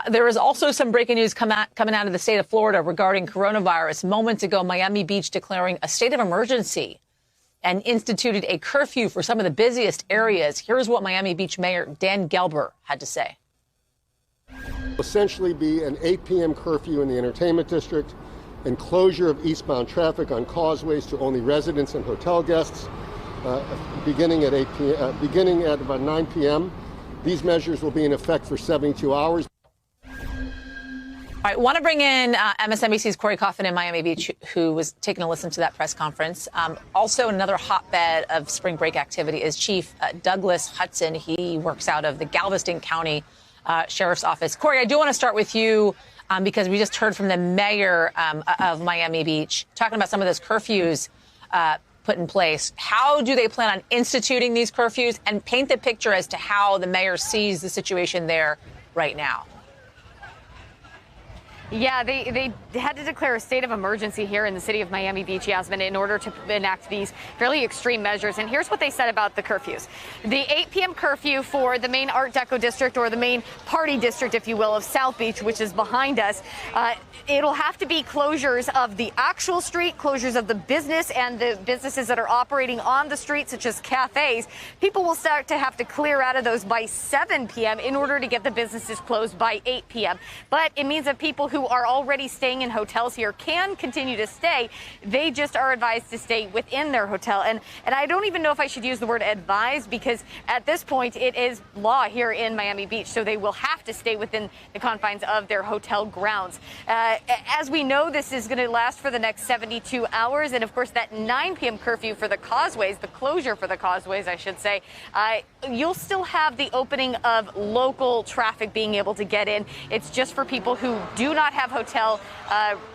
There is also some breaking news coming out of the state of Florida regarding coronavirus. Moments ago, Miami Beach declaring a state of emergency and instituted a curfew for some of the busiest areas. Here's what Miami Beach Mayor Dan Gelber had to say. Essentially be an 8 p.m. curfew in the entertainment district and closure of eastbound traffic on causeways to only residents and hotel guests beginning at about 9 p.m. These measures will be in effect for 72 hours. All right, want to bring in MSNBC's Corey Coffin in Miami Beach, who was taking a listen to that press conference. Also, another hotbed of spring break activity is Chief Douglas Hudson. He works out of the Galveston County Sheriff's Office. Corey, I do want to start with you because we just heard from the mayor of Miami Beach talking about some of those curfews put in place. How do they plan on instituting these curfews, and paint the picture as to how the mayor sees the situation there right now? Yeah, they had to declare a state of emergency here in the city of Miami Beach, Yasmin, in order to enact these fairly extreme measures. And here's what they said about the curfews. The 8 p.m. curfew for the main Art Deco district, or the main party district, if you will, of South Beach, which is behind us. It'll have to be closures of the actual street, closures of the business and the businesses that are operating on the street, such as cafes. People will start to have to clear out of those by 7 p.m. in order to get the businesses closed by 8 p.m. But it means that people who are already staying in hotels here can continue to stay. They just are advised to stay within their hotel. And I don't even know if I should use the word advised, because at this point it is law here in Miami Beach. So they will have to stay within the confines of their hotel grounds. As we know, this is going to last for the next 72 hours. And of course, that 9 p.m. curfew for the causeways, the closure for the causeways, I should say, you'll still have the opening of local traffic being able to get in. It's just for people who do not have hotel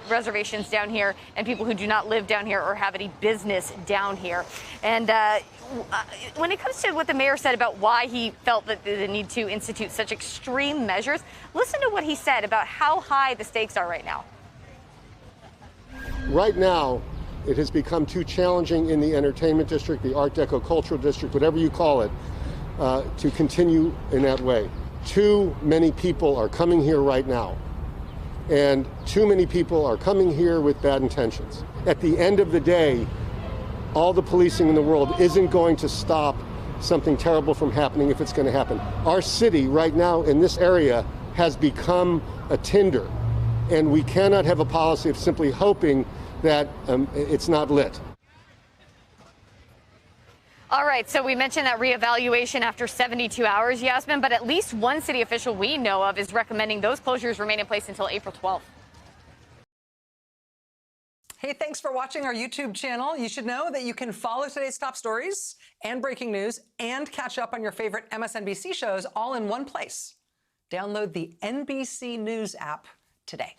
reservations down here, and people who do not live down here or have any business down here. And when it comes to what the mayor said about why he felt that the need to institute such extreme measures, listen to what he said about how high the stakes are right now. Right now, it has become too challenging in the entertainment district, the Art Deco cultural district, whatever you call it, to continue in that way. Too many people are coming here right now, and too many people are coming here with bad intentions. At the end of the day, all the policing in the world isn't going to stop something terrible from happening if it's going to happen. Our city right now in this area has become a tinder, and we cannot have a policy of simply hoping that it's not lit. All right, so we mentioned that reevaluation after 72 hours, Yasmin, but at least one city official we know of is recommending those closures remain in place until April 12th. Hey, thanks for watching our YouTube channel. You should know that you can follow today's top stories and breaking news and catch up on your favorite MSNBC shows all in one place. Download the NBC News app today.